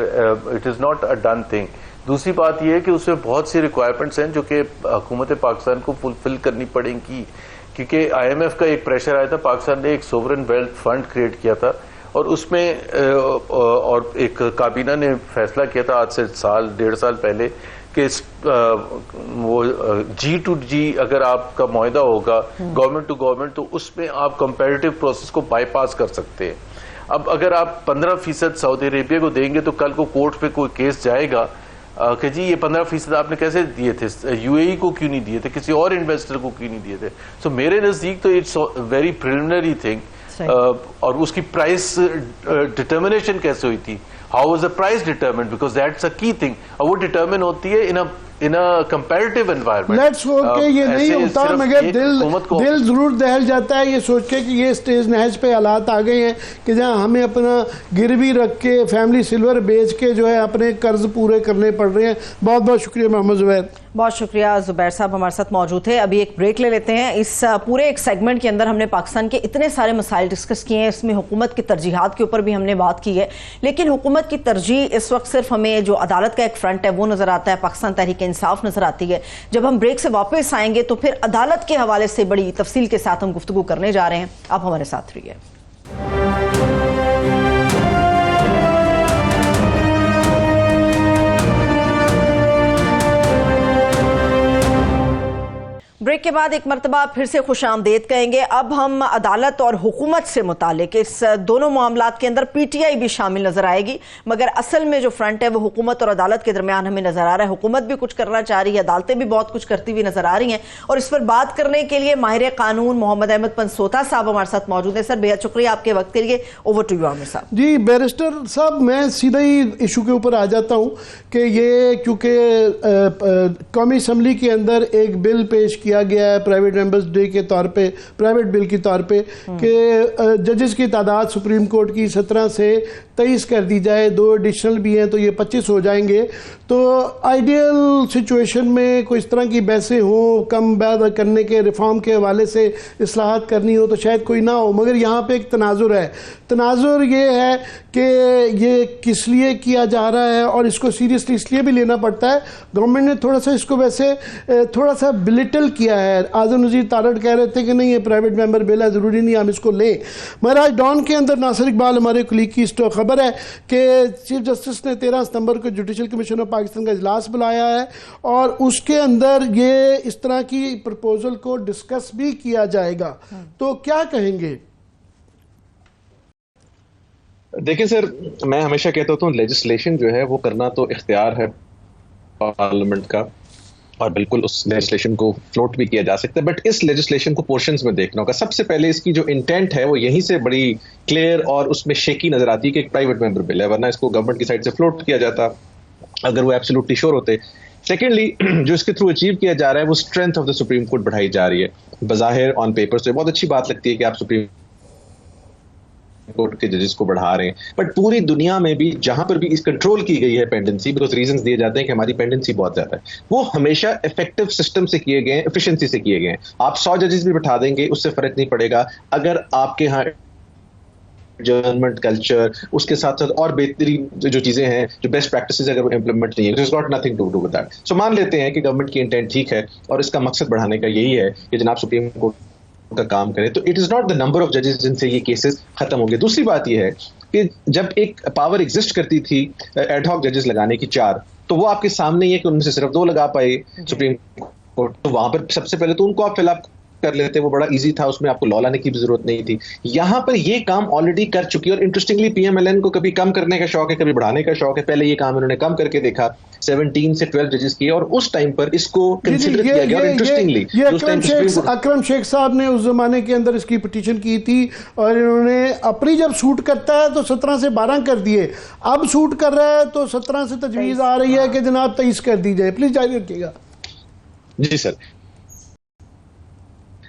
it is not a done thing. दूसरी बात ये है कि उसमें बहुत सी रिक्वायरमेंट्स हैं जो कि हुकूमत पाकिस्तान को फुलफिल करनी पड़ेंगी, क्योंकि IMF का एक प्रेशर आया था, पाकिस्तान ने एक सोवरेन वेल्थ फंड क्रिएट किया था और उसमें और एक काबीना ने फैसला किया था आज से 1.5 साल पहले कि वो G2G अगर आपका मुआहदा होगा गवर्नमेंट टू गवर्नमेंट, तो उसमें आप कंपैरेटिव प्रोसेस को बाईपास कर सकते हैं। अब अगर आप 15% सऊदी अरेबिया को देंगे तो कल को कोर्ट पे कोई केस जाएगा कि जी ये 15% आपने कैसे दिए थे, UAE को क्यों नहीं दिए थे, किसी और इन्वेस्टर को क्यों नहीं दिए थे। सो मेरे नज़दीक तो इट्स वेरी प्रिलिमिनरी थिंग। और उसकी प्राइस डिटर्मिनेशन कैसे हुई थी, how was the price determined, because that's a key thing, और वो डिटर्मिन होती है in a comparative environment. Let's hope कि ये नहीं होता, मगर दिल जरूर दहल जाता है ये सोच के कि ये स्टेज नहज पे हालात आ गए हैं कि जहां हमें अपना गिरवी रख के फैमिली सिल्वर बेच के जो है अपने कर्ज पूरे करने पड़ रहे हैं। बहुत बहुत शुक्रिया मोहम्मद जुबैर। बहुत शुक्रिया जुबैर साहब, हमारे साथ मौजूद थे। अभी एक ब्रेक ले लेते हैं। इस पूरे एक सेगमेंट के अंदर हमने पाकिस्तान के इतने सारे मसाइल डिस्कस किए हैं, इसमें हुकूमत की तरजीहात के ऊपर भी हमने बात की है, लेकिन हुकूमत की तरजीह इस वक्त सिर्फ हमें जो अदालत का एक फ्रंट है वो नजर आता है, पाकिस्तान तहरीक इंसाफ नजर आती है। जब हम ब्रेक से वापस आएंगे तो फिर अदालत के हवाले से बड़ी तफसील के साथ हम गुफ्तगू करने जा रहे हैं। आप हमारे साथ रहिए। ब्रेक के बाद एक मरतबा फिर से खुशामदीद कहेंगे। अब हम अदालत और हुकूमत से मुतालिक इस दोनों मामलात के अंदर PTI भी शामिल नजर आएगी, मगर असल में जो फ्रंट है वो हुकूमत और अदालत के दरमियान हमें नजर आ रहा है। हुकूमत भी कुछ करना चाह रही है, अदालतें भी बहुत कुछ करती हुई नजर आ रही हैं, और इस पर बात करने के लिए माहिर कानून मोहम्मद अहमद पंसोता साहब हमारे साथ मौजूद हैं। सर बेहद शुक्रिया आपके वक्त के लिए। ओवर टू यू आमिर साहब। जी बैरिस्टर साहब, मैं सीधा ही इशू के ऊपर आ जाता हूँ कि ये क्योंकि कौमी असम्बली के अंदर एक बिल पेश किया गया है प्राइवेट मेंबर्स डे के तौर पे, प्राइवेट बिल के तौर पे, कि जजेस की तादाद सुप्रीम कोर्ट की 17 से 23 कर दी जाए, 2 एडिशनल भी हैं तो ये 25 हो जाएंगे। तो आइडियल सिचुएशन में कोई इस तरह की बहसें हों, कम बैद करने के रिफॉर्म के हवाले से इस्लाहात करनी हो तो शायद कोई ना हो, मगर यहाँ पे एक तनाजुर है। तनाजुर ये है कि ये किस लिए किया जा रहा है और इसको सीरियसली इसलिए भी लेना पड़ता है। गवर्नमेंट ने थोड़ा सा इसको वैसे थोड़ा सा बिलिटल किया है। आज़म नज़ीर तारड़ कह रहे थे कि नहीं ये प्राइवेट मेंबर बिल है, ज़रूरी नहीं हम इसको लें। मगर आज डॉन के अंदर नासिर इकबाल हमारे कुलीग की खबर है कि चीफ जस्टिस ने 13 सितंबर को जुडिशल कमीशन ऑफ पाकिस्तान का इजलास बुलाया है और उसके अंदर ये इस तरह की प्रपोजल को डिस्कस भी किया जाएगा। तो क्या कहेंगे? देखिए सर, मैं हमेशा कहता हूँ लेजिस्लेशन जो है वो करना तो इख्तियार है पार्लियामेंट का और बिल्कुल उस लेजिस्लेशन को फ्लोट भी किया जा सकता है, बट इस लेजिस्लेशन को पोर्शंस में देखना होगा। सबसे पहले इसकी जो इंटेंट है वो यहीं से बड़ी क्लियर और उसमें शेकी नजर आती है कि एक प्राइवेट मेंबर बिल है, वरना इसको गवर्नमेंट की साइड से फ्लोट किया जाता अगर वो एब्सोल्युटली श्योर होते। सेकेंडली, जो इसके थ्रू अचीव किया जा रहा है वो strength of the supreme court बढ़ाई जा रही है। बज़ाहिर ऑन पेपर से बहुत अच्छी बात लगती है कि आप सुप्रीम कोर्ट के जजेस को बढ़ा रहे हैं, बट पूरी दुनिया में भी जहां पर भी इस कंट्रोल की गई है पेंडेंसी, बिकॉज रीजंस दिए जाते हैं कि हमारी पेंडेंसी बहुत ज्यादा है, वो हमेशा इफेक्टिव सिस्टम से किए गए हैं, एफिशिएंसी से किए गए हैं। आप 100 जजेस भी बैठा देंगे उससे फर्क नहीं पड़ेगा अगर आपके यहाँ गवर्नमेंट कल्चर उसके साथ साथ और बेहतरीन जो चीजें हैं, जो बेस्ट प्रैक्टिसेस अगर वो इंप्लीमेंट नहीं है, it's got nothing to do with that. So मान लेते हैं कि गवर्नमेंट की इंटेंट ठीक है और इसका मकसद बढ़ाने का यही है कि जनाब सुप्रीम कोर्ट का काम करें, तो it is not the number of जजेस जिनसे ये केसेस खत्म होंगे। दूसरी बात यह है कि जब एक पावर एग्जिस्ट करती थी एडहॉक जजेस लगाने की 4, तो वो आपके सामने ही है कि उनमें से सिर्फ 2 लगा पाए सुप्रीम कोर्ट, तो वहां पर सबसे पहले तो उनको आप फिल अप कर लेते, वो बड़ा इजी था, उसमें आपको लॉ लाने की भी जरूरत नहीं थी। यहां पर ये काम ऑलरेडी कर चुकी है और इंटरेस्टिंगली पीएमएलएन को कभी कम करने का शौक है, कभी बढ़ाने का शौक है। पहले ये काम इन्होंने कम करके देखा, 17 से 12 जजेस किए और उस टाइम पर इसको कंसीडर किया गया। और इंटरेस्टिंगली अकरम शेख साहब ने उस जमाने के अंदर इसकी पिटीशन की थी और इन्होंने अपनी जब सूट करता है तो 17 से 12 कर दिए, अब सूट कर रहा है तो 17 से तजवीज आ रही है कि जनाब 23 कर दी जाए। प्लीज जारी रखिएगा। जी सर।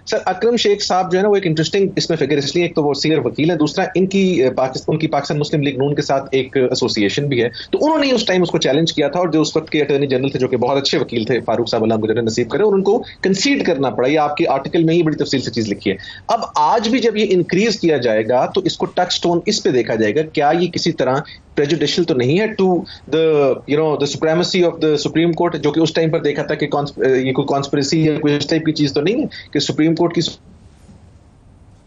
सर अकरम शेख साहब जो है ना वो एक इंटरेस्टिंग इसमें फिगर इसलिए, एक तो वो सीनियर वकील है, दूसरा उनकी पाकिस्तान मुस्लिम लीग नून के साथ एक एसोसिएशन भी है, तो उन्होंने उस टाइम उसको चैलेंज किया था और जो उस वक्त के अटॉर्नी जनरल थे जो कि बहुत अच्छे वकील थे, फारूक साहब अल्लाह गुजर नसीब करे, और उनको कंसीड करना पड़ा। ये आपके आर्टिकल में ही बड़ी तफसील से चीज लिखी है। अब आज भी जब ये इंक्रीज किया जाएगा तो इसको टच स्टोन इस पे देखा जाएगा, क्या ये किसी तरह प्रेजुडिशियल तो नहीं है to the supremacy of the supreme court, जो कि उस टाइम पर देखा था कि ये कोई कॉन्स्पिरेसी या कोई इस टाइप की चीज तो नहीं है कि सुप्रीम कोर्ट की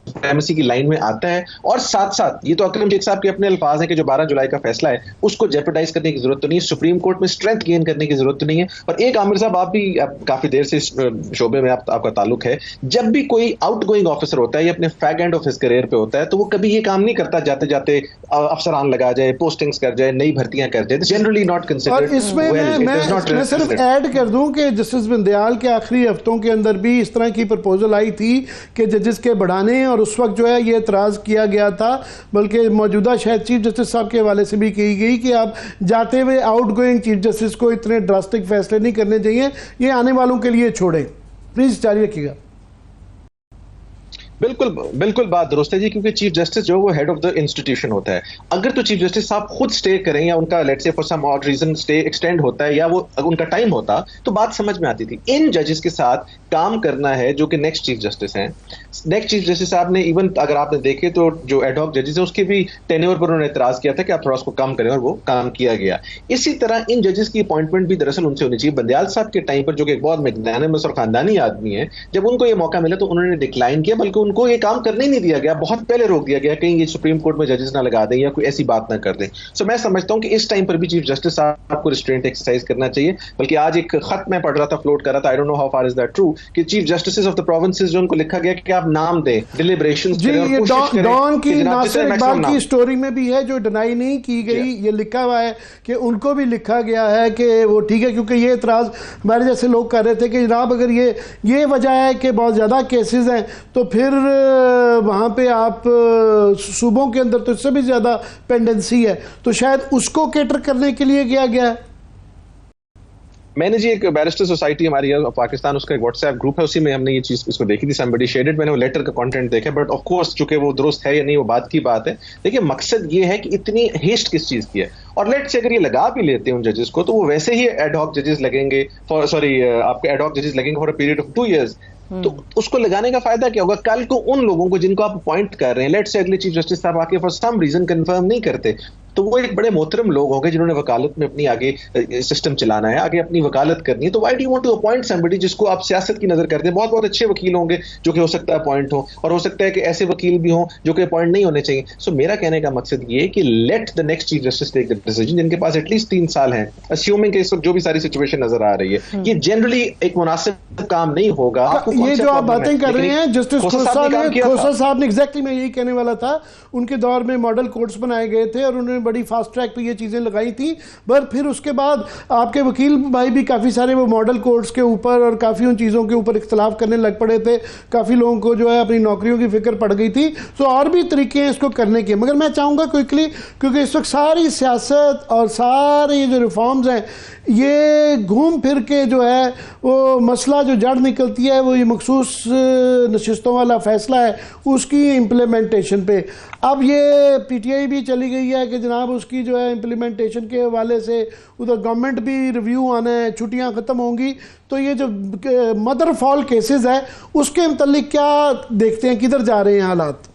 सुप्रीमेसी की लाइन में आता है। और साथ साथ ये तो अकरम शेख साहब के अपने अल्फाज हैं कि जो 12 जुलाई का फैसला है उसको जेपरडाइज करने की जरूरत तो नहीं है, सुप्रीम कोर्ट में स्ट्रेंथ गेन करने की जरूरत तो नहीं है। और एक आमिर साहब, आप काफी देर से इस शोबे में आपका ताल्लुक है, जब भी कोई आउट गोइंग ऑफिसर होता है या अपने fag end of his career पे होता है तो वो कभी ये काम नहीं करता जाते जाते अफसरान लगा जाए, पोस्टिंग्स कर जाए, नई भर्तियां कर जाए, जनरली नॉट कंसिडर्ड। और इसमें मैं सिर्फ ऐड कर दूं कि जस्टिस बंदयाल के आखिरी हफ्तों के अंदर भी इस तरह की प्रपोजल आई थी कि जजेस के बढ़ाने, और उस वक्त जो है ये एतराज़ किया गया था, बल्कि मौजूदा शायद चीफ जस्टिस साहब के हवाले से भी की गई कि आप जाते हुए आउट गोइंग चीफ जस्टिस को इतने ड्रास्टिक फैसले नहीं करने चाहिए, ये आने वालों के लिए छोड़ें। प्लीज जारी रखिएगा। बिल्कुल बात दुरुस्त है जी, क्योंकि चीफ जस्टिस जो वो हेड ऑफ द इंस्टीट्यूशन होता है। अगर तो चीफ जस्टिस साहब खुद स्टे करें या उनका let's say for some odd reason stay extend होता है या वो उनका टाइम होता तो बात समझ में आती थी। इन जजेस के साथ काम करना है जो कि नेक्स्ट चीफ जस्टिस हैं। नेक्स्ट चीफ जस्टिस साहब ने इवन अगर आपने देखे तो जो एडहॉक जजेस है उसके भी टेन्योर पर उन्होंने एतराज किया था कि आप थोड़ा उसको कम करें, और वो काम किया गया। इसी तरह इन जजेस की अपॉइंटमेंट भी दरअसल उनसे होनी चाहिए। बंदयाल साहब के टाइम पर जो कि एक बहुत मैग्नानिमस और खानदानी आदमी है, जब उनको ये मौका मिला तो उन्होंने डिक्लाइन किया, बल्कि उनको ये काम करने नहीं दिया गया, बहुत पहले रोक दिया गया, कहीं ये सुप्रीम कोर्ट में जजेस ना लगा दें या कोई ऐसी बात ना कर दें। सो मैं समझता हूं कि इस टाइम पर भी चीफ जस्टिस साहब को रिस्ट्रेंट एक्सरसाइज करना चाहिए। बल्कि आज एक खत मैं पढ़ रहा था, फ्लोट कर रहा था, I don't know how far is that true, कि chief justice of the provinces जो उनको लिखा गया कि आप नाम दें, डिलिब्रेशंस जी, ये डॉन की नासिर इकबाल की स्टोरी में भी है जो डिनाई नहीं की गई, ये लिखा हुआ है कि उनको भी लिखा गया है कि वो ठीक है, क्योंकि ये एतराज हमारे जैसे लोग कर रहे थे कि जनाब अगर ये वजह है कि बहुत ज़्यादा केसेस हैं तो फिर वहाँ पे आप सूबों के अंदर तो इससे भी ज़्यादा पेंडेंसी है, तो शायद उसको कैटर करने के लिए किया गया है। मैंने जी एक बैरिस्टर सोसाइटी हमारी पाकिस्तान, उसका एक व्हाट्सएप ग्रुप है, उसी में हमने ये चीज इसको देखी थी, समबडी शेयर्ड, मैंने वो लेटर का कंटेंट देखा, बट ऑफ कोर्स चूंकि वो दुरुस्त है या नहीं वो बात की बात है। देखिए मकसद ये है कि इतनी हेस्ट किस चीज की है, और लेट से अगर ये लगा भी लेते हैं उन जजेस को तो वो वैसे ही एडहॉक जजेस लगेंगे आपके एडहॉक जजेस लगेंगे for a period of 2 years। तो उसको लगाने का फायदा क्या होगा? कल को उन लोगों को जिनको आप अपॉइंट कर रहे हैं, लेट से अगले चीफ जस्टिस साहब आके फॉर सम रीजन कंफर्म नहीं करते, तो वो एक बड़े मोहतरम लोग होंगे जिन्होंने वकालत में अपनी आगे सिस्टम चलाना है, आगे अपनी वकालत करनी है। तो why do you want to appoint somebody जिसको आप सियासत की नजर करते हैं? बहुत बहुत अच्छे वकील होंगे जो कि हो सकता है अपॉइंट हो, और हो सकता है कि ऐसे वकील भी हों जो कि अपॉइंट नहीं होने चाहिए। सो मेरा कहने का मकसद ये है कि let the next chief justice take the decision, जिनके पास एटलीस्ट 3 साल हैं, अस्यूमिंग इस वक्त जो भी सारी सिचुएशन नजर आ रही है, ये जनरली एक मुनासिब काम नहीं होगा। ये जो आप बातें कर रहे हैं जस्टिस खोसा साहब ने एग्जैक्टली मैं यही कहने वाला था, उनके दौर में मॉडल कोर्ट्स बनाए गए थे और उन्होंने बड़ी फास्ट ट्रैक पे ये चीजें लगाई थी। पर फिर उसके बाद आपके वकील भाई भी काफी सारे वो मॉडल कोर्ट्स के ऊपर और काफी उन चीजों के ऊपर इख्तलाफ करने लग पड़े थे। काफी लोगों को जो है अपनी नौकरियों की फिक्र पड़ गई थी। तो और भी तरीके हैं इसको करने के, मगर मैं चाहूंगा क्विकली, क्योंकि इस वक्त सारी सियासत और सारे ये जो रिफॉर्म्स हैं ये घूम फिर के जो है वो मसला जो जड़ निकलती है वो ये मखसूस नशिस्तों वाला फैसला है उसकी इम्प्लीमेंटेशन पे। अब ये पीटीआई भी चली गई है कि जनाब उसकी जो है इम्प्लीमेंटेशन के हवाले से उधर गवर्नमेंट भी रिव्यू आना है, छुट्टियां ख़त्म होंगी, तो ये जो मदर फॉल केसेस है उसके मतलब क्या देखते हैं, किधर जा रहे हैं हालात?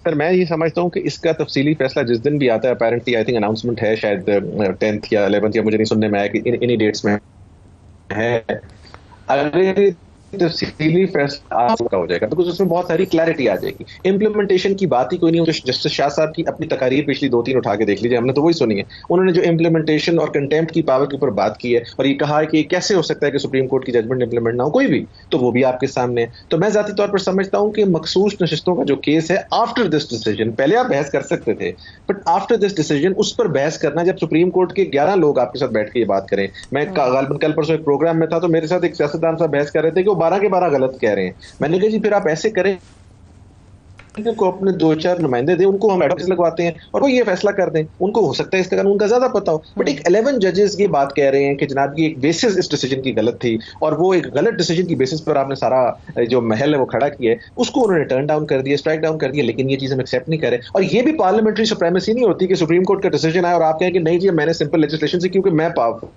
सर मैं ये समझता हूँ कि इसका तफसीली फैसला जिस दिन भी आता है, अपेरेंटली आई थिंक अनाउंसमेंट है शायद 10th या 11th या मुझे नहीं सुनने में आया कि इन्हीं डेट्स में है, अगर तफसीली फैसला आज का हो जाएगा तो कुछ उसमें बहुत सारी क्लैरिटी आ जाएगी। इम्प्लीमेंटेशन की बात ही कोई नहीं। जस्टिस शाह साहब की अपनी तकारीर पिछली 2-3 उठा के देख लीजिए, हमने तो वही सुनी है। उन्होंने जो इम्प्लीमेंटेशन और कंटेम्प्ट की पावर के ऊपर बात की है और ये कहा है कि कैसे हो सकता है कि सुप्रीम कोर्ट की जजमेंट इंप्लीमेंट ना हो कोई भी, तो वो भी आपके सामने है। तो मैं जाती तौर पर समझता हूँ कि मखसूस नशिस्तों का जो केस है आफ्टर दिस डिसीजन, पहले आप बहस कर सकते थे बट आफ्टर दिस डिसीजन उस पर बहस करना, जब सुप्रीम कोर्ट के 11 लोग आपके साथ बैठ के ये बात करें। मैं गालिबन कल परसों एक प्रोग्राम में था तो मेरे साथ एक सियासतदान साहब बहस कर रहे थे कि वो 12 के 12 गलत कह रहे हैं। मैंने कहा जी फिर आप ऐसे करें को अपने 2-4 नुमाइंदे दें, उनको हम एडवोकेट्स लगवाते हैं और वो ये फैसला कर दें। उनको हो सकता है इसका कानून का ज्यादा पता हो, बट एक 11 जजेस ये बात कह रहे हैं कि जनाब ये एक बेसिस इस डिसीजन की गलत थी और वो एक गलत डिसीजन की बेसिस पर आपने सारा जो महल है वो खड़ा किया है, उसको उन्होंने टर्न डाउन कर दिया, स्ट्राइक डाउन कर दिया। लेकिन ये चीज हम एक्सेप्ट नहीं करें। और ये भी पार्लियामेंट्री सुप्रीमेसी नहीं होती कि सुप्रीम कोर्ट का डिसीजन आया और आप कहें कि नहीं जी मैंने सिंपल लेजिस्लेशन से, क्योंकि मैं पावरफुल,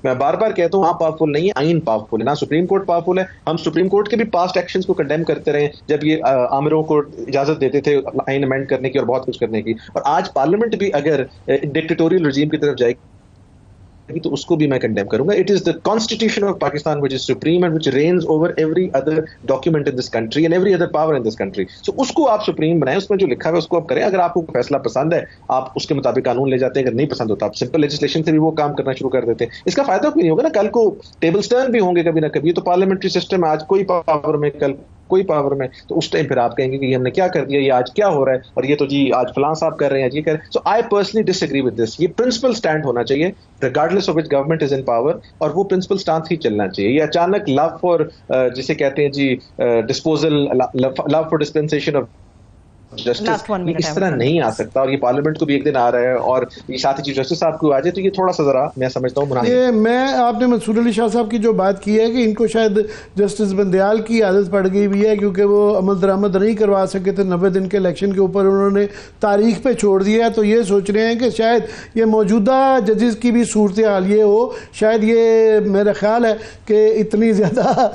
मैं बार बार कहता हूं आप पावरफुल नहीं है, आइन पावरफुल है, ना सुप्रीम कोर्ट पावरफुल है। हम सुप्रीम कोर्ट के भी पास्ट एक्शंस को कंडेम करते रहे जब ये आमिरों को इजाजत देते थे आइन अमेंड करने की और बहुत कुछ करने की, और आज पार्लियामेंट भी अगर डिक्टेटोरियल रजीम की तरफ जाएगी तो उसको भी मैं कंडेम करूंगा। It is the constitution of Pakistan which is supreme and which reigns over every other document in this country and every other power in this country. So उसको आप सुप्रीम बनाएं, उसमें जो लिखा हुआ है उसको आप करें। अगर आपको फैसला पसंद है आप उसके मुताबिक कानून ले जाते हैं, अगर नहीं पसंद होता आप सिंपल लेजिस्लेशन से भी वो काम करना शुरू कर देते हैं। इसका फायदा भी नहीं होगा ना, कल को टेबल टर्न भी होंगे कभी ना कभी। तो पार्लियामेंट्री सिस्टम आज कोई पावर में, कल कोई पावर में, तो उस टाइम फिर आप कहेंगे कि हमने क्या कर दिया, ये आज क्या हो रहा है, और ये तो जी आज फलां साहब कर रहे हैं, ये कर रहे हैं। So I personally disagree with this. ये प्रिंसिपल स्टैंड होना चाहिए regardless of which government is in power, और वो प्रिंसिपल स्टैंड ही चलना चाहिए। ये अचानक लव फॉर जिसे कहते हैं जी disposal, love for dispensation of justice, इस तरह नहीं आ सकता। और ये पार्लियामेंट को भी एक दिन आ रहा है और ये साथ ही चीफ जस्टिस साहब को आ जाए तो ये थोड़ा सा जरा मैं समझता हूँ ये मैं आपने मंसूर अली शाह साहब की जो बात की है कि इनको शायद जस्टिस बंदयाल की आदत पड़ गई भी है, क्योंकि वो अमल दरामद नहीं करवा सके थे 90 दिन के इलेक्शन के ऊपर, उन्होंने तारीख पे छोड़ दिया है। तो ये सोच रहे हैं कि शायद ये मौजूदा जजेस की भी सूरत हाल ये हो, शायद ये मेरा ख्याल है कि इतनी ज़्यादा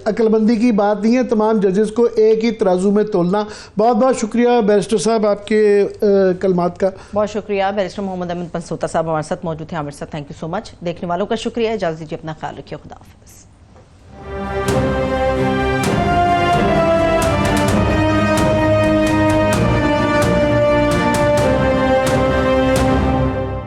अक्लमंदी की बात नहीं है तमाम जजेस को एक ही तराजू में तोलना। बहुत बहुत शुक्रिया बैरिस्टर साहब आपके कलमात का। बहुत शुक्रिया। बैरिस्टर मोहम्मद अमीन पंसोता साहब हमारे साथ मौजूद थे। आमिर साहब थैंक यू सो मच। देखने वालों का शुक्रिया। इजाज़त दीजिए, अपना ख्याल रखिए। खुदा हाफिज़।